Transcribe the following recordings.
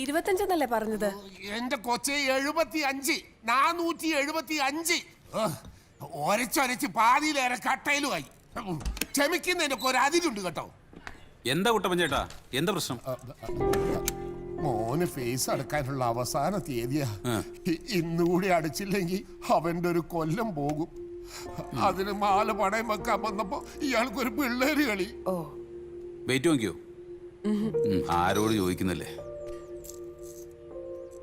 25 പറഞ്ഞത്. എന്റെ കൊച്ചെ 75 475. ഒരച്ചൊരച്ച് പാതിയിലേറെ കട്ടയിലുമായി. ക്ഷമിക്കുന്നതിനൊക്കെ ഒരു അതിരുണ്ട് കേട്ടോ. എന്താ കുട്ടപ്പൻ ചേട്ടാ, എന്താ പ്രശ്നം? മോന് ഫേസ് അടക്കാനുള്ള അവസാന തീയതിയാ. ഇന്നുകൂടി അടച്ചില്ലെങ്കിൽ അവന്റെ ഒരു കൊല്ലം പോകും. അതിന് മാല പണയം വെക്കാൻ വന്നപ്പോ ഇയാൾക്കൊരു പിള്ളേര് കളി. വെയിറ്റ് നോക്കിയോ? ആരോട് ചോദിക്കുന്നില്ലേ?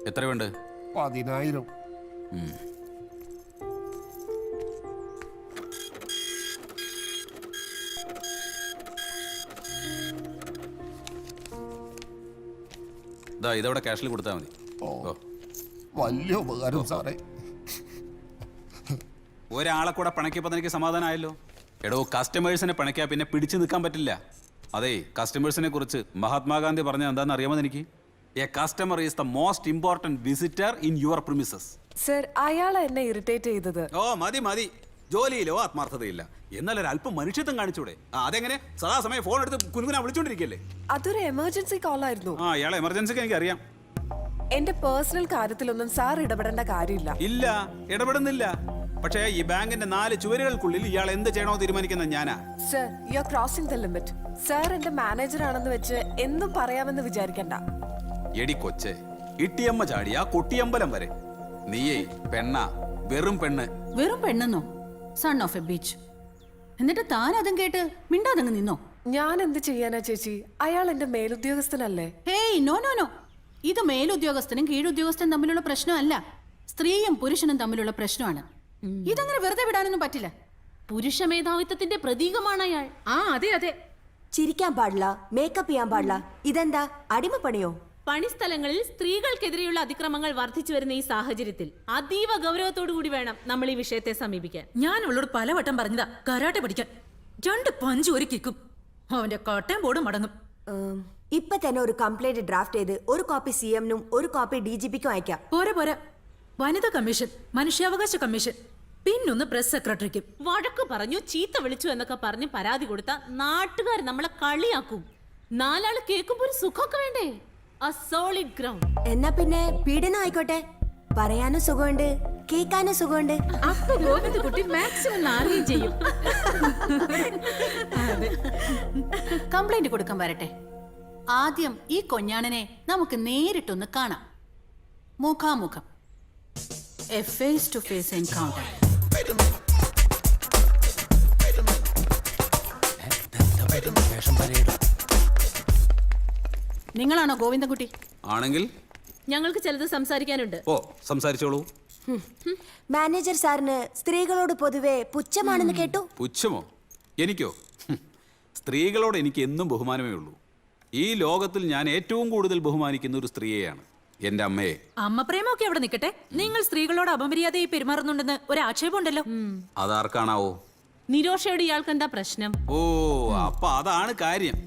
എത്ര വേണ്ട? 10,000. ഇതവിടെ ക്യാഷിൽ കൊടുത്താൽ മതി. വലിയ ഉപകാരം സാറേ. ഒരാളെ കൂടെ പണക്കിയപ്പോൾ എനിക്ക് സമാധാനമായല്ലോ. എടോ, കസ്റ്റമേഴ്സിനെ പണക്കിയാൽ പിന്നെ പിടിച്ചു നിൽക്കാൻ പറ്റില്ല. അതെ, കസ്റ്റമേഴ്സിനെ കുറിച്ച് മഹാത്മാഗാന്ധി പറഞ്ഞ എന്താണെന്ന് അറിയാമോ എനിക്ക്? A customer is the most important visitor in your premises. Sir, അയാളെ എന്നെ ഇറിറ്റേറ്റ് ചെയ്തത്. ഓ മതി മതി, ജോലിയിലോ ആത്മാർത്ഥതയില്ല. എന്നാലും അല്പം മനുഷ്യത്വം കാണിച്ചൂടെ? അതെങ്ങനെ സദാസമയം ഫോൺ എടുത്ത് കുനുകുനാ വിളിച്ചോണ്ടിരിക്കല്ലേ? അതൊരു എമർജൻസി കോൾ ആയിരുന്നു. ഇയാളെ എമർജൻസിക്ക് എനിക്ക് അറിയാം. എന്റെ പേഴ്സണൽ കാര്യത്തിലൊന്നും സാർ ഇടപെടേണ്ട കാര്യമില്ല. ഇല്ല, ഇടപെടുന്നില്ല. പക്ഷേ ഈ ബാങ്കിന്റെ 4 ചുവരുകൾക്കുള്ളിൽ ഇയാൾ എന്ത് ചെയ്യണോ തീരുമാനിക്കുന്നത് ഞാനാ. Sir, you are crossing the limit. Sir എന്റെ മാനേജർ ആണെന്ന് വെച്ച് എന്തും പറയാമെന്ന് വിചാരിക്കണ്ട. എടി കൊച്ചെ, ഇട്ടിയമ്മ ചാടിയ കൊട്ടിയമ്പലം വരെ. നീയേ പെണ്ണ, വെറും പെണ്ണ്. വെറും പെണ്ണെന്നോ? Son of a bitch. എന്നിട്ട് താൻ അതും കേട്ട് മിണ്ടാതങ്ങ് നിന്നോ? ഞാൻ എന്ത് ചെയ്യാനാ ചേച്ചി? അയാൾ എന്റെ മേലുദ്യോഗസ്ഥനല്ലേ? Hey, no no no. ഇത് മേലുദ്യോഗസ്ഥനും കീഴുദ്യോഗസ്ഥനും തമ്മിലുള്ള പ്രശ്നമല്ല, സ്ത്രീയും പുരുഷനും തമ്മിലുള്ള പ്രശ്നമാണ്. ഇതങ്ങനെ വെറുതെ വിടാനൊന്നും പറ്റില്ല. പുരുഷ മേധാവിത്വത്തിന്റെ പ്രതീകമാണ് അയാൾ. അതെ അതെ. ചിരിക്കാൻ പാടില്ല, മേക്കപ്പ് ചെയ്യാൻ പാടില്ല. ഇതെന്താ അടിമപ്പണിയോ? പണിസ്ഥലങ്ങളിൽ സ്ത്രീകൾക്കെതിരെയുള്ള അതിക്രമങ്ങൾ വർദ്ധിച്ചു വരുന്ന ഈ സാഹചര്യത്തിൽ അതീവ ഗൗരവത്തോടു കൂടി വേണം നമ്മൾ ഈ വിഷയത്തെ സമീപിക്കാൻ. ഞാൻ അവളോട് പലവട്ടം പറഞ്ഞതാ കരാട്ടെ പഠിക്കാൻ. 2 പഞ്ച് ഒരു കിക്കും. അവന്റെ കോട്ടയം ബോർഡ് മടങ്ങും. ഇപ്പൊ തന്നെ ഒരു കംപ്ലൈന്റ് ഡ്രാഫ്റ്റ് ചെയ്ത് ഒരു കോപ്പി CM-നും ഒരു കോപ്പി DGP-ക്കും അയക്കാം. പോരാ, വനിതാ കമ്മീഷൻ, മനുഷ്യാവകാശ കമ്മീഷൻ, പിന്നൊന്ന് പ്രസ് സെക്രട്ടറിക്കും. വഴക്ക് പറഞ്ഞു, ചീത്ത വിളിച്ചു എന്നൊക്കെ പറഞ്ഞ് പരാതി കൊടുത്ത നാട്ടുകാർ നമ്മളെ കളിയാക്കും. 4 ആള് കേൾക്കുമ്പോ ഒരു സുഖമൊക്കെ വേണ്ടേ? A solid ground. എന്നാ പിന്നെ പീഡനം ആയിക്കോട്ടെ. പറയാനും സുഖമുണ്ട്, കേൾക്കാനും സുഖമുണ്ട്. അപ്പൊ ഗോവിന്ദകുട്ടി മാക്സിമം നാറുകയും ചെയ്യും. കംപ്ലൈന്റ് കൊടുക്കാൻ വരട്ടെ. ആദ്യം ഈ കൊഞ്ഞാണനെ നമുക്ക് നേരിട്ടൊന്ന് കാണാം, മുഖാമുഖം. A face to face encounter. നിങ്ങളാണോ ഗോവിന്ദൻകുട്ടി? ആണെങ്കിൽ ഞങ്ങൾക്ക് ചിലത് സംസാരിക്കാനുണ്ട്. ഓ, സംസാരിച്ചോളൂ. മാനേജർ സാറിന് സ്ത്രീകളോട് പൊതുവെ പുച്ഛമാണെന്ന് കേട്ടു. പുച്ഛമോ? എനിക്കോ? സ്ത്രീകളോട് എനിക്ക് എന്നും ബഹുമാനമേ ഉള്ളൂ. ഈ ലോകത്തിൽ ഞാൻ ഏറ്റവും കൂടുതൽ ബഹുമാനിക്കുന്ന ഒരു സ്ത്രീയെയാണ്, എന്റെ അമ്മയെ. അമ്മ പ്രേമൊക്കെ അവിടെ നിൽക്കട്ടെ, നിങ്ങൾ സ്ത്രീകളോട് അപമര്യാദയായി പെരുമാറുന്നുണ്ടെന്ന് ഒരു ആക്ഷേപമുണ്ടല്ലോ. അതാർക്കാണാവോ? നിരോഷയോട് ഇയാൾക്ക് എന്താ പ്രശ്നം? ഓ, അപ്പൊ അതാണ് കാര്യം.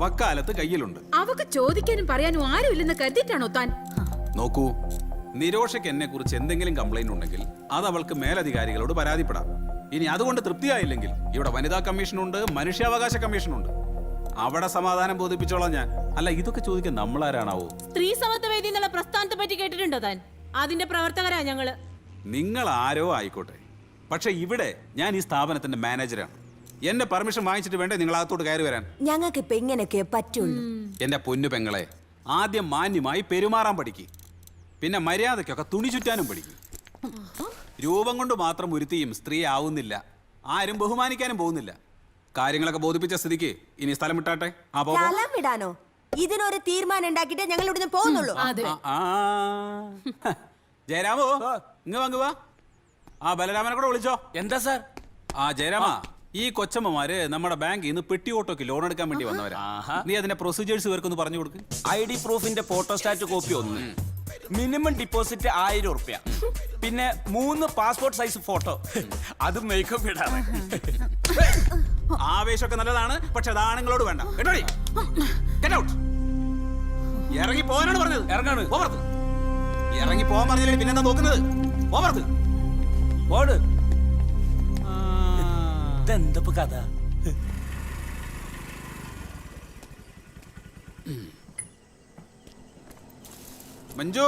വക്കാലത്ത് കയ്യിലുണ്ട്. അവക്ക് ചോദിക്കാനും പറയാനും ആരും ഇല്ലെന്ന് കരുതിയിട്ടാണോ താൻ? നോക്കൂ, നിരോഷയ്ക്ക് എന്നെ കുറിച്ച് എന്തെങ്കിലും കംപ്ലൈന്റ് ഉണ്ടെങ്കിൽ അത് അവൾക്ക് മേലധികാരികളോട് പരാതിപ്പെടാം. ഇനി അതുകൊണ്ട് തൃപ്തിയായില്ലെങ്കിൽ ഇവിടെ വനിതാ കമ്മീഷനുണ്ട്, മനുഷ്യാവകാശ കമ്മീഷനുണ്ട്. അവിടെ സമാധാനം ബോധിപ്പിച്ചോളാം ഞാൻ. അല്ല, ഇതൊക്കെ ചോദിക്കാൻ നമ്മളാരാണാവോ? സ്ത്രീ സമത്വ വേദി എന്നുള്ള പ്രസ്ഥാനത്തെ പറ്റി കേട്ടിട്ടുണ്ടോ താൻ? അതിന്റെ പ്രവർത്തകരാ ഞങ്ങള്. നിങ്ങൾ ആരോ ആയിക്കോട്ടെ, പക്ഷെ ഇവിടെ ഞാൻ ഈ സ്ഥാപനത്തിന്റെ മാനേജരാണ്. എന്റെ പെർമിഷൻ വാങ്ങിച്ചിട്ട് വേണ്ടേ നിങ്ങൾ അകത്തോട്ട് കയറി വരാൻ? ഞങ്ങൾക്ക് ഇപ്പൊ ഇങ്ങനെയൊക്കെ പറ്റുള്ളൂ. എന്റെ പൊന്നു പെങ്ങളെ, ആദ്യം മാന്യമായി പെരുമാറാൻ പഠിക്ക്. പിന്നെ മര്യാദയ്ക്കൊക്കെ തുണി ചുറ്റാനും പഠിക്കും. രൂപം കൊണ്ട് മാത്രം ഒരുത്തിയും സ്ത്രീ ആവുന്നില്ല, ആരും ബഹുമാനിക്കാനും പോകുന്നില്ല. കാര്യങ്ങളൊക്കെ ബോധിപ്പിച്ച സ്ഥിതിക്ക് ഇനി സ്ഥലം വിട്ടാട്ടെ. സ്ഥലം വിടാനോ? ഇതിനൊരു തീരുമാനം ഉണ്ടാക്കിയിട്ട് ഞങ്ങൾ ഇവിടുന്ന് പോകുന്നുള്ളൂ. ജയരാമോ, ഇങ്ങ് വാങ്ങുവാ. ബലരാമനെ കൂടെ വിളിച്ചോ. എന്താ സാർ? ജയരാമ, ഈ കൊച്ചമ്മമാര് നമ്മുടെ ബാങ്കിൽ നിന്ന് പെട്ടി ഓട്ടോക്ക് ലോൺ എടുക്കാൻ വേണ്ടി വന്നവരാ. നീ അതിന്റെ പ്രൊസീജിയേഴ്സ് ഇവർക്കൊന്ന് പറഞ്ഞു കൊടുക്ക്. ID പ്രൂഫിന്റെ ഫോട്ടോസ്റ്റാറ്റ് കോപ്പി 1, മിനിമം ഡിപ്പോസിറ്റ് 1000 റുപ്യ, പിന്നെ 3 പാസ്പോർട്ട് സൈസ് ഫോട്ടോ, അത് മേക്കപ്പ് ഇടാണ്. ആവേശമൊക്കെ നല്ലതാണ്, പക്ഷെ അത് ആണുങ്ങളോട് വേണ്ട കേട്ടോടി. ഇറങ്ങി പോകാനാണ് പറഞ്ഞത്. ഇറങ്ങാണ്. ഇറങ്ങി പോകാൻ പറഞ്ഞില്ലേ പിന്നെന്താ നോക്കുന്നത്? ഓവർത്ത് ഓട്. ഇതെന്താ കഥ? മഞ്ജു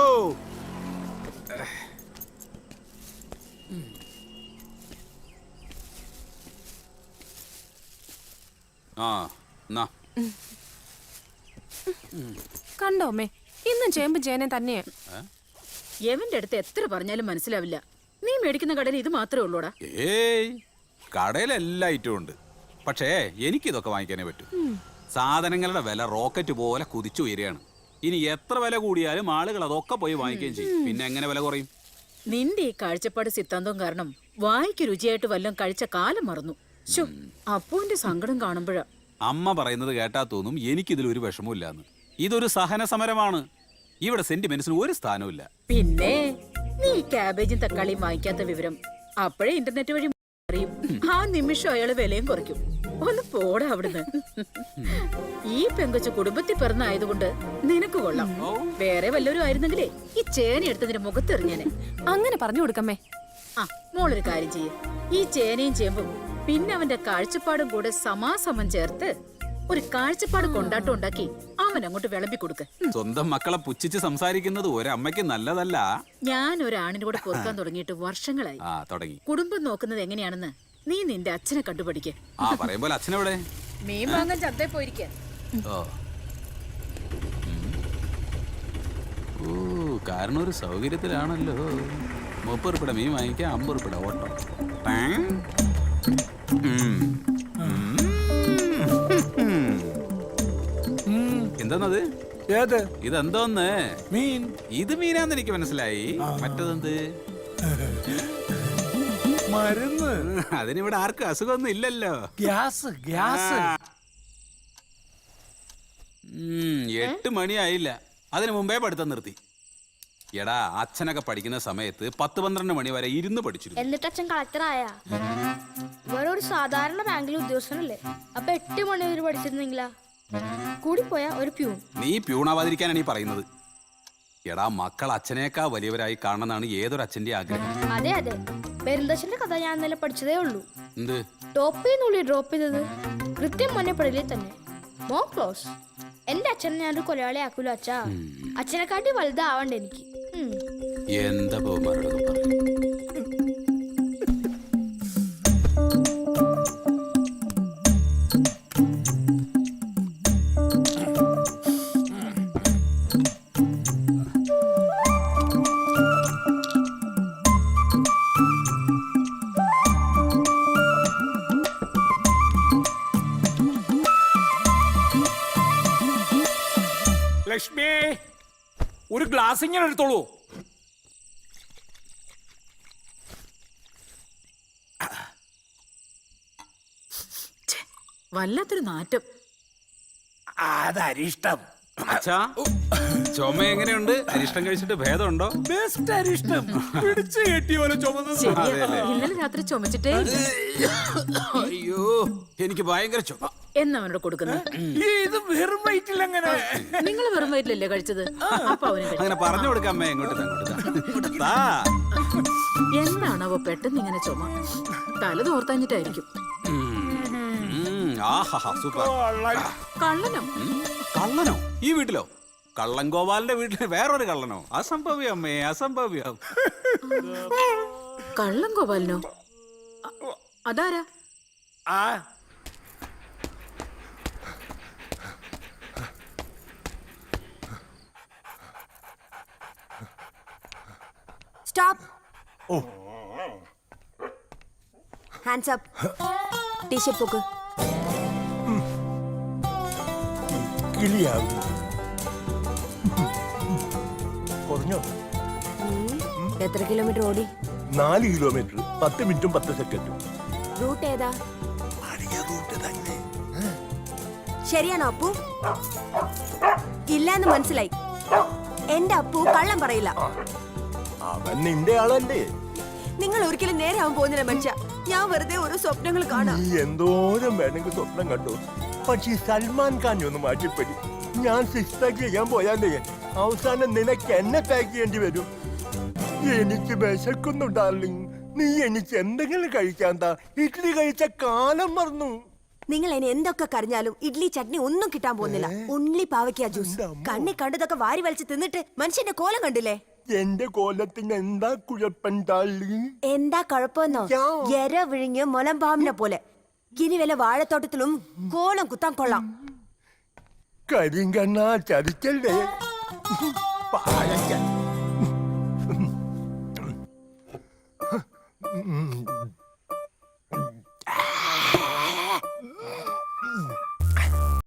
ആ എന്നാ കണ്ടോ അമ്മേ ഇന്നും ചേമ്പും ചേനയും തന്നെയാ. എവന്റെ അടുത്ത് എത്ര പറഞ്ഞാലും മനസ്സിലാവില്ല. നീ മേടിക്കുന്ന കടയിൽ ഇത് മാത്രമേ ഉള്ളൂടാ. ഏയ് കടയിൽ എല്ലാ ഐറ്റവും ഉണ്ട്. പക്ഷേ എനിക്കിതൊക്കെ വാങ്ങിക്കാനേ പറ്റൂ. സാധനങ്ങളുടെ വില റോക്കറ്റ് പോലെ കുതിച്ചു ഉയരുകയാണ്. ഇനി എത്ര വില കൂടിയാലും ആളുകൾ അതൊക്കെ പോയി വാങ്ങിക്കുകയും ചെയ്യും. പിന്നെ എങ്ങനെ വില കുറയും? നിന്റെ ഈ കാഴ്ചപ്പാട് സിദ്ധാന്തം കാരണം വായിക്ക് രുചിയായിട്ട് വല്ലതും കഴിച്ച കാലം മറന്നു. ശോ, അപ്പുവിന്റെ സങ്കടം കാണുമ്പോഴാ. അമ്മ പറയുന്നത് കേട്ടാ തോന്നും എനിക്കിതിൽ ഒരു വിഷമമില്ലാന്ന്. ഇതൊരു സഹന സമരമാണ്. ഇവിടെ സെന്റിമെന്റ്സിന് ഒരു സ്ഥാനവുമില്ല. പിന്നെ നീ ക്യാബേജും തക്കാളിയും വാങ്ങിക്കാത്ത വിവരം അപ്പോഴേ ഇന്റർനെറ്റ് വഴി അറിയും. ആ നിമിഷം അയാള് വിലയും കുറയ്ക്കും. ഒന്ന് പോടാ അവിടുന്ന്. ഈ പെങ്കൊച്ച് കുടുംബത്തിൽ പിറന്നായതുകൊണ്ട് നിനക്ക് കൊള്ളാം. വേറെ വല്ലവരും ആയിരുന്നെങ്കിലേ ഈ ചേന എടുത്തതിന്റെ മുഖത്തെറിഞ്ഞേനെ. അങ്ങനെ പറഞ്ഞു കൊടുക്കമ്മേ. ആ മോളൊരു കാര്യം ചെയ്യ്. ഈ ചേനയും ചേമ്പും പിന്നെ അവന്റെ കാഴ്ചപ്പാടും കൂടെ സമാസമം ചേർത്ത് ഒരു കാഴ്ചപ്പാട് കൊണ്ടാട്ടം ഉണ്ടാക്കി അവൻ അങ്ങോട്ട് വിളമ്പി കൊടുക്ക. സ്വന്തം മക്കളെ പുച്ഛിച്ച് സംസാരിക്കുന്നത് ഒരമ്മയ്ക്ക് നല്ലതല്ല. ഞാൻ ഒരാണിന്റെ കൂടെ പൊറുക്കാൻ തുടങ്ങിയിട്ട് വർഷങ്ങളായി. ആ തുടങ്ങി. കുടുംബം നോക്കുന്നത് എങ്ങനെയാണെന്ന് നീ നിന്റെ അച്ഛനെ കണ്ടുപഠിക്ക. ആ പറയുമ്പോൾ അച്ഛനെവിടെ? മീൻ വാങ്ങാൻ ചന്തയിൽ പോയിരിക്ക. ഓ ഓ കാരണം ഒരു സൗകര്യത്തിലാണല്ലോ. 30 ഉറുപ്പിക മീൻ വാങ്ങിക്കാം, 50 ഉറുപ്പിക ഓട്ടം. എന്താന്നത്? ഏത് ഇതെന്തോന്ന് മീൻ? ഇത് മീനാന്ന് എനിക്ക് മനസ്സിലായി. മറ്റതെന്ത്? മരുന്ന്. അതിനിവിടെ ആർക്കും അസുഖമൊന്നും ഇല്ലല്ലോ. Gas gas. 8 മണിയായില്ല. അതിനു മുമ്പേ പഠിത്തം നിർത്തി. എടാ അച്ഛനൊക്കെ പഠിക്കുന്ന സമയത്ത് 10-12 മണി വരെ ഇരുന്ന് പഠിച്ചിരുന്നു. എന്നിട്ട് അച്ഛൻ കളക്ടറായ ഇവരൊരു സാധാരണ ബാങ്കിലെ ഉദ്യോഗസ്ഥനല്ലേ? അപ്പൊ 8 മണി വരെ പഠിച്ചിരുന്നെങ്കിലാ കൂടിപ്പോയ ഒരു പ്യൂൺ. നീ പ്യൂണാവാതിരിക്കാനാണ് ഈ പറയുന്നത്. എടാ മക്കൾ അച്ഛനേക്കാ വലിയവരായി കാണണമെന്നാണ് ഏതൊരു അച്ഛന്റെ ആഗ്രഹം. അതെ അതെ, പെരുന്തച്ഛന്റെ കഥ ഞാൻ ഇന്നലെ പഠിച്ചതേ ഉള്ളൂ. എന്ത്? ടോപ്പിന്നുള്ളിൽ ഡ്രോപ്പ് ചെയ്തത് കൃത്യം മഞ്ഞപ്പടലിൽ തന്നെ. മോ ക്ലോസ്. എന്റെ അച്ഛനെ ഞാനൊരു കൊലയാളി ആക്കൂലോ അച്ഛാ. അച്ഛനെക്കാട്ടി വലുതാവണ്ട എനിക്ക്. എന്താ ബഹുമാനോട് ലക്ഷ്മി, ഒരു ഗ്ലാസ് ഇങ്ങനെ എടുത്തോളൂ. വല്ലാത്തൊരു നാറ്റം. അതരിഷ്ടം. അച്ഛാ ചുമ എങ്ങനെയുണ്ട്? അരിഷ്ടം കഴിച്ചിട്ട് ഭേദമുണ്ടോ? ബെസ്റ്റ് അരിഷ്ടം. പിടിച്ചു കെട്ടിയ പോലെ ചുമന്നത്. ശരിയാ, ഇന്നലെ രാത്രി ചുമച്ചിട്ടേ ഇല്ല. അയ്യോ എനിക്ക് ഭയങ്കര ചുമ. എന്നവനോട് കൊടുക്കുന്നത്. ഇത് വെറും വയറ്റിൽ എങ്ങനെ? നിങ്ങൾ വെറും വയറ്റിലല്ലേ കഴിച്ചത്? അപ്പൊ അവന് അങ്ങനെ പറഞ്ഞു കൊടുക്കാം അമ്മ. എങ്ങോട്ട് താ. എന്നാണവ പെട്ടെന്ന് ഇങ്ങനെ ചുമ? തല തോർത്തഞ്ഞിട്ടായിരിക്കും. ആഹാ സൂപ്പർ. കള്ളനോ? കള്ളനോ? ഈ വീട്ടിലോ? കള്ളൻ ഗോപാലിന്റെ വീട്ടിൽ വേറൊരു കള്ളനോ? അസംഭവ്യം അമ്മേ, അസംഭവ്യം. കള്ളൻ ഗോപാലിനോ? അതാരാ? ആ സ്റ്റോപ്പ്. Hands up. ടീഷർട്ട് പോക്ക്. കിളിയാകും. കുറഞ്ഞോ? എത്ര കിലോമീറ്റർ ഓടി? 4 കിലോമീറ്റർ 10 മിനിറ്റും 10 സെക്കൻഡും. റൂട്ട് ഏതാ? പഴയ റൂട്ട് തന്നെ. ശരിയാണോ അപ്പു? ഇല്ലാന്ന് മനസ്സിലായി. എന്റെ അപ്പു കള്ളം പറയില്ല. അവൻ നിന്റെ ആളല്ലേ? നിങ്ങൾ ഒരിക്കലും നേരെ ആവാൻ പോകുന്നില്ല മനുഷ്യ. ഞാൻ വെറുതെ ഓരോ സ്വപ്നങ്ങൾ കാണാം. നീ എന്തോരം വേണമെങ്കിൽ സ്വപ്നം കണ്ടു. പക്ഷെ സൽമാൻ ഖാൻ ഒന്ന് മാറ്റിപ്പറ്റി. ഞാൻ 6 പാക്ക് ചെയ്യാൻ പോയാലേ അവസാനം നിനക്ക് എന്നെ പാക്ക് ചെയ്യേണ്ടി വരും. എനിക്ക് വിശക്കുന്നു ഡാർലിംഗ്. നീ എനിക്ക് എന്തെങ്കിലും കഴിക്കാൻ താ. ഇഡ്ഡലി കഴിച്ച കാലം മറന്നു. നിങ്ങൾ ഇനി എന്തൊക്കെ കരഞ്ഞാലും ഇഡ്ലി ചട്നി ഒന്നും കിട്ടാൻ പോകുന്നില്ല. ഉള്ളി പാവയ്ക്ക ജ്യൂസ് കണ്ണി കണ്ടതൊക്കെ വാരി വലിച്ച് തിന്നിട്ട് മനുഷ്യന്റെ കോലം കണ്ടില്ലേ? എന്റെ കോലത്തിന് എന്താ കുഴപ്പം തള്ളി? എന്താ കുഴപ്പമെന്നോ? എര വിഴിഞ്ഞ് മുലമ്പാമ്പിനെ പോലെ. ഇനി വല്ല വാഴത്തോട്ടത്തിലും കോലം കുത്താൻ കൊള്ളാം. കരിങ്കണ്ണ ചതിക്കല്ലേ പാഴയ്ക്ക.